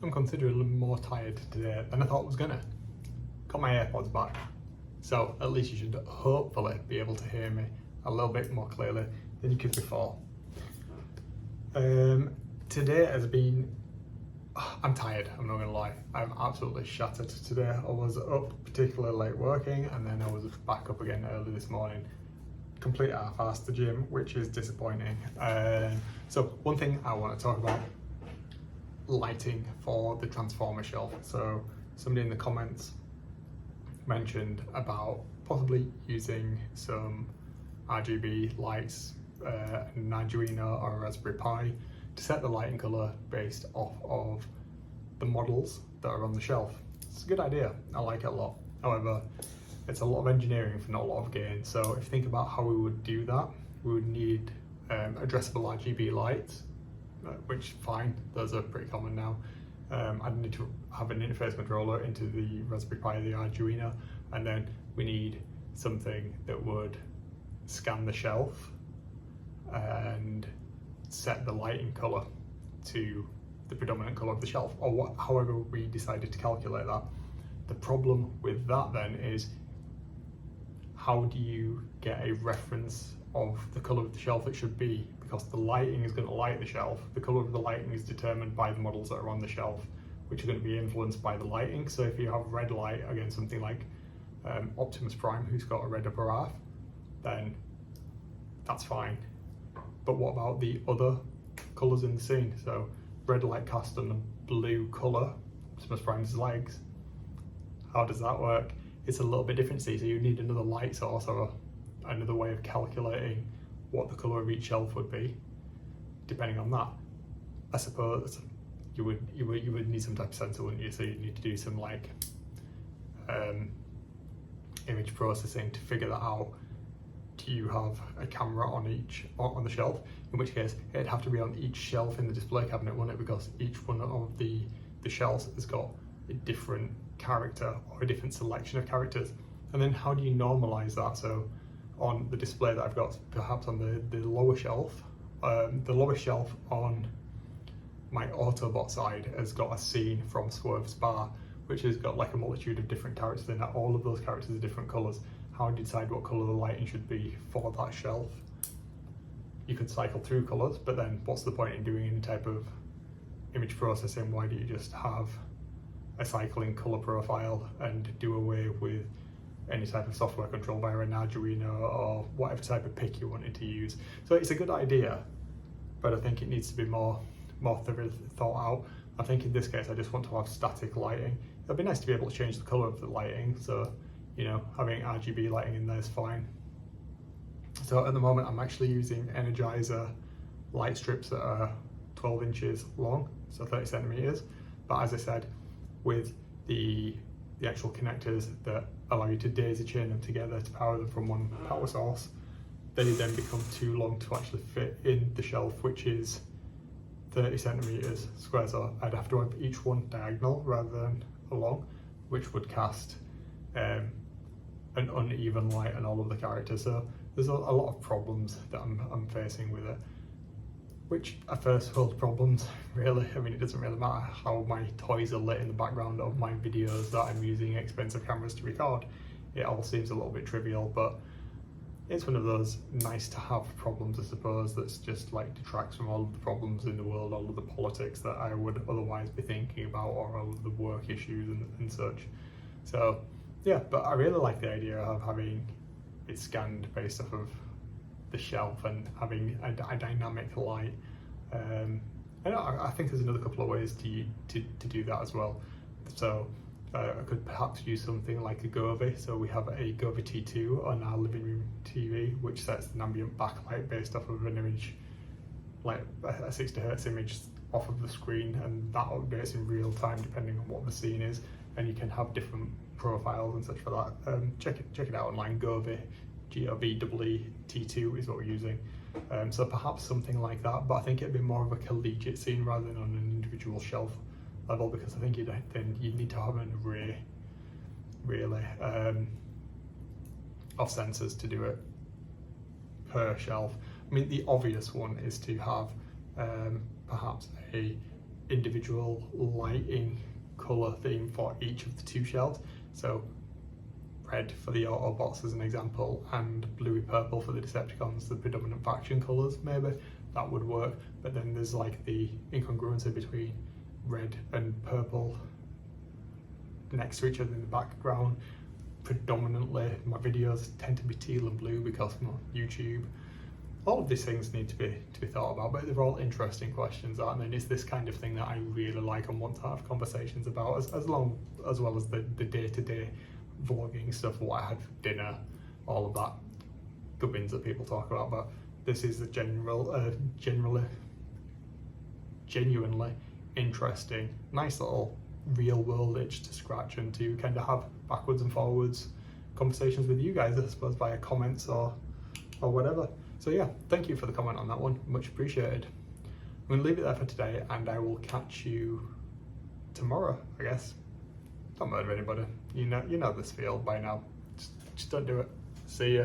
I'm considerably more tired today than I thought I was gonna. Got my AirPods back, so at least you should hopefully be able to hear me a little bit more clearly than you could before. Today has been, I'm tired, I'm not gonna lie. I'm absolutely shattered today. I was up particularly late working, and then I was back up again early this morning. Complete half-assed the gym, which is disappointing. So one thing I want to talk about, lighting for the transformer shelf. So somebody in the comments mentioned about possibly using some RGB lights, an Arduino or a Raspberry Pi to set the lighting colour based off of the models that are on the shelf. It's a good idea, I like it a lot. However, it's a lot of engineering for not a lot of gain. So if you think about how we would do that, we would need addressable RGB lights, which fine, those are pretty common now. I'd need to have an interface controller into the Raspberry Pi or the Arduino, and then we need something that would scan the shelf and set the lighting colour to the predominant colour of the shelf, or however we decided to calculate that. The problem with that then is, how do you get a reference of the colour of the shelf it should be? Because the lighting is going to light the shelf. The colour of the lighting is determined by the models that are on the shelf, which are going to be influenced by the lighting. So if you have red light against something like Optimus Prime, who's got a red upper half, then that's fine. But what about the other colours in the scene? So red light cast on the blue colour, Optimus Prime's legs. How does that work? It's a little bit different, see, so you need another light source or another way of calculating what the colour of each shelf would be, depending on that. I suppose you would need some type of sensor, wouldn't you? So you need to do some like image processing to figure that out. Do you have a camera on the shelf? In which case it'd have to be on each shelf in the display cabinet, wouldn't it? Because each one of the shelves has got a different character or a different selection of characters. And then how do you normalize that? So on the display that I've got, perhaps on the lower shelf, on my Autobot side has got a scene from Swerve Spa, which has got like a multitude of different characters in it. All of those characters are different colours. How do you decide what colour the lighting should be for that shelf? You could cycle through colours, but then what's the point in doing any type of image processing? Why do you just have a cycling colour profile and do away with any type of software control via an Arduino or whatever type of pick you wanted to use? So it's a good idea, but I think it needs to be more thoroughly thought out. I think in this case I just want to have static lighting. It'd be nice to be able to change the colour of the lighting, so you know, having RGB lighting in there is fine. So at the moment I'm actually using Energizer light strips that are 12 inches long, so 30 centimeters. But as I said, with the actual connectors that allow you to daisy chain them together to power them from one power source, they then become too long to actually fit in the shelf, which is 30 centimeters square. So I'd have to have each one diagonal rather than along, which would cast an uneven light on all of the characters. So there's a lot of problems that I'm facing with it, which are first world problems, really. I mean, it doesn't really matter how my toys are lit in the background of my videos that I'm using expensive cameras to record. It all seems a little bit trivial, but it's one of those nice to have problems, I suppose, that's just like detracts from all of the problems in the world, all of the politics that I would otherwise be thinking about, or all of the work issues and such. So yeah, but I really like the idea of having it scanned based off of the shelf and having a dynamic light. I think there's another couple of ways to do that as well. So I could perhaps use something like a Govee. So we have a Govee T2 on our living room TV, which sets an ambient backlight based off of an image, like a 60 Hz image off of the screen, and that updates in real time depending on what the scene is, and you can have different profiles and such for that. Check it out online. Govee, Govee T2 is what we're using. So perhaps something like that, but I think it'd be more of a collegiate scene rather than on an individual shelf level, because I think you'd need to have an array really of sensors to do it per shelf. I mean, the obvious one is to have perhaps a individual lighting colour theme for each of the two shells. So red for the Autobots as an example, and bluey purple for the Decepticons, the predominant faction colours. Maybe that would work. But then there's like the incongruency between red and purple next to each other in the background. Predominantly my videos tend to be teal and blue because of YouTube. All of these things need to be thought about, but they're all interesting questions, aren't they? And it's this kind of thing that I really like and want to have conversations about, as well as the day-to-day vlogging stuff, what I had for dinner, all of that gubbins that people talk about. But this is a genuinely interesting, nice little real world itch to scratch, and to kind of have backwards and forwards conversations with you guys, I suppose, via comments or whatever. So yeah, thank you for the comment on that one, much appreciated. I'm going to leave it there for today, and I will catch you tomorrow, I guess. Don't murder anybody. You know this feel by now. Just don't do it. See ya.